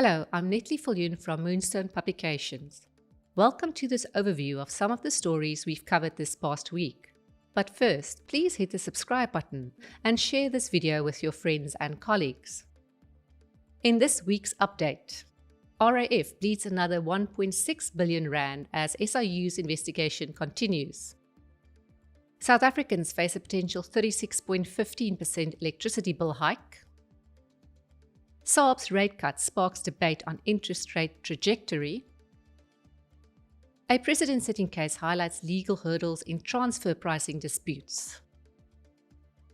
Hello, I'm Netli Viljoen from Moonstone Publications. Welcome to this overview of some of the stories we've covered this past week. But first, please hit the subscribe button and share this video with your friends and colleagues. In this week's update, RAF bleeds another 1.6 billion rand as SIU's investigation continues. South Africans face a potential 36.15% electricity bill hike. SARB's rate cut sparks debate on interest rate trajectory. A precedent-setting case highlights legal hurdles in transfer pricing disputes.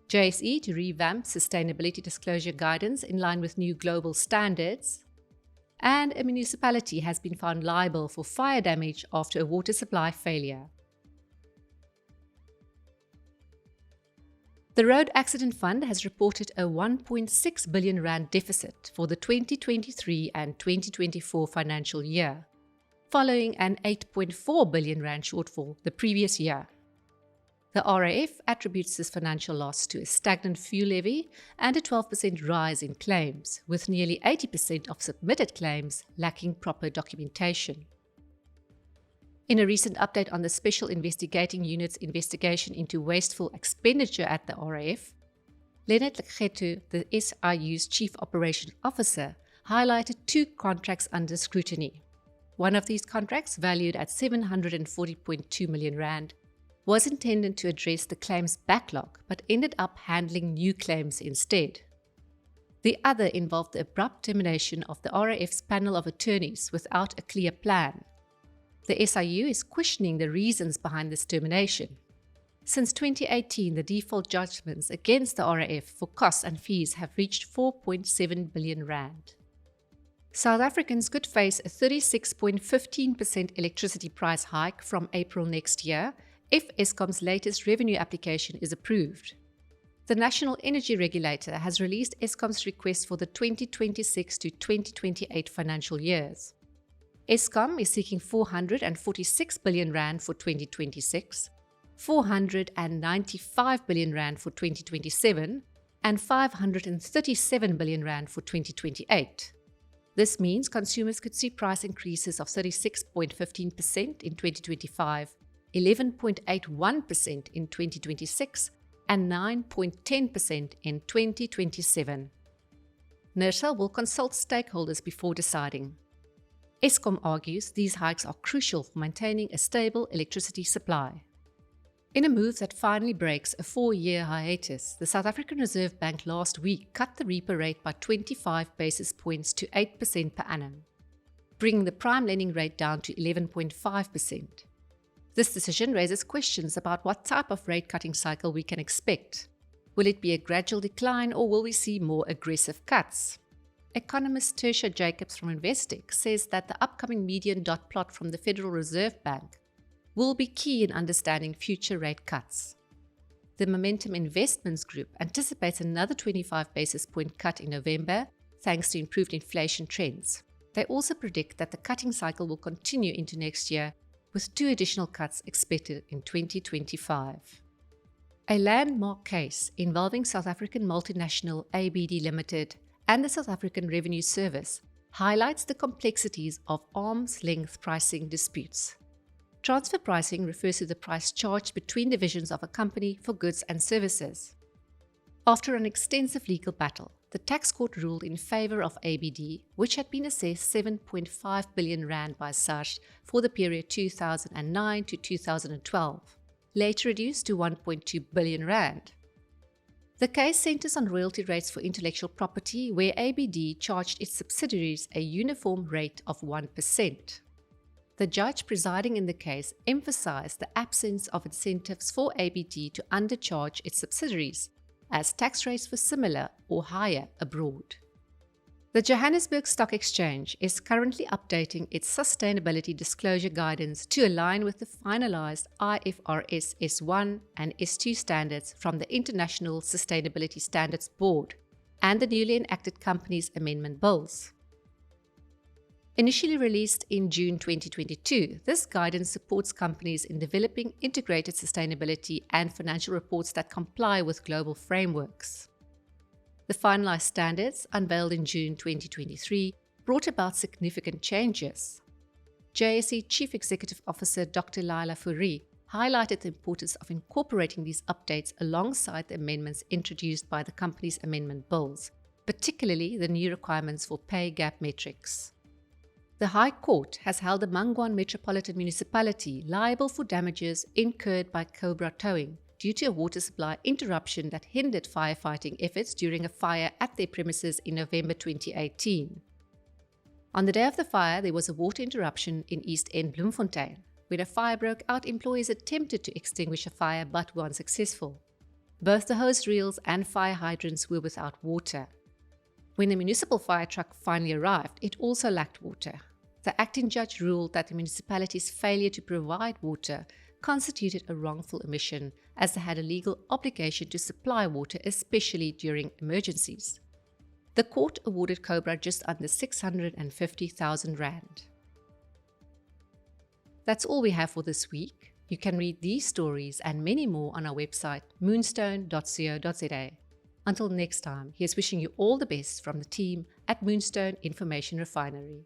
JSE to revamp sustainability disclosure guidance in line with new global standards. And a municipality has been found liable for fire damage after a water supply failure. The Road Accident Fund has reported a 1.6 billion rand deficit for the 2023 and 2024 financial year, following an 8.4 billion rand shortfall the previous year. The RAF attributes this financial loss to a stagnant fuel levy and a 12% rise in claims, with nearly 80% of submitted claims lacking proper documentation. In a recent update on the Special Investigating Unit's investigation into wasteful expenditure at the RAF, Leonard Lekgetu, the SIU's Chief Operations Officer, highlighted two contracts under scrutiny. One of these contracts, valued at 740.2 million rand, was intended to address the claims backlog but ended up handling new claims instead. The other involved the abrupt termination of the RAF's panel of attorneys without a clear plan. The SIU is questioning the reasons behind this termination. Since 2018, the default judgments against the RAF for costs and fees have reached 4.7 billion rand. South Africans could face a 36.15% electricity price hike from April next year if Eskom's latest revenue application is approved. The National Energy Regulator has released Eskom's request for the 2026 to 2028 financial years. Eskom is seeking 446 billion rand for 2026, 495 billion rand for 2027, and 537 billion rand for 2028. This means consumers could see price increases of 36.15% in 2025, 11.81% in 2026, and 9.10% in 2027. NERSA will consult stakeholders before deciding. Eskom argues these hikes are crucial for maintaining a stable electricity supply. In a move that finally breaks a 4-year hiatus, the South African Reserve Bank last week cut the repo rate by 25 basis points to 8% per annum, bringing the prime lending rate down to 11.5%. This decision raises questions about what type of rate-cutting cycle we can expect. Will it be a gradual decline or will we see more aggressive cuts? Economist Tertia Jacobs from Investec says that the upcoming median dot plot from the Federal Reserve Bank will be key in understanding future rate cuts. The Momentum Investments Group anticipates another 25 basis point cut in November thanks to improved inflation trends. They also predict that the cutting cycle will continue into next year, with 2 additional cuts expected in 2025. A landmark case involving South African multinational ABD Limited and the South African Revenue Service highlights the complexities of arm's-length pricing disputes. Transfer pricing refers to the price charged between divisions of a company for goods and services. After an extensive legal battle, the tax court ruled in favor of ABD, which had been assessed 7.5 billion rand by SARB for the period 2009 to 2012, later reduced to 1.2 billion rand. The case centers on royalty rates for intellectual property, where ABD charged its subsidiaries a uniform rate of 1%. The judge presiding in the case emphasized the absence of incentives for ABD to undercharge its subsidiaries, as tax rates were similar or higher abroad. The Johannesburg Stock Exchange is currently updating its sustainability disclosure guidance to align with the finalized IFRS S1 and S2 standards from the International Sustainability Standards Board and the newly enacted Companies Amendment Bills. Initially released in June 2022, this guidance supports companies in developing integrated sustainability and financial reports that comply with global frameworks. The finalized standards, unveiled in June 2023, brought about significant changes. JSE Chief Executive Officer Dr. Laila Fourie highlighted the importance of incorporating these updates alongside the amendments introduced by the company's amendment bills, particularly the new requirements for pay gap metrics. The High Court has held the Manguan Metropolitan Municipality liable for damages incurred by Cobra towing due to a water supply interruption that hindered firefighting efforts during a fire at their premises in November 2018. On the day of the fire, there was a water interruption in East End Bloemfontein. When a fire broke out, employees attempted to extinguish a fire but were unsuccessful. Both the hose reels and fire hydrants were without water. When the municipal fire truck finally arrived, it also lacked water. The acting judge ruled that the municipality's failure to provide water constituted a wrongful omission, as they had a legal obligation to supply water, especially during emergencies. The court awarded Cobra just under 650,000 rand. That's all we have for this week. You can read these stories and many more on our website, moonstone.co.za. Until next time, here's wishing you all the best from the team at Moonstone Information Refinery.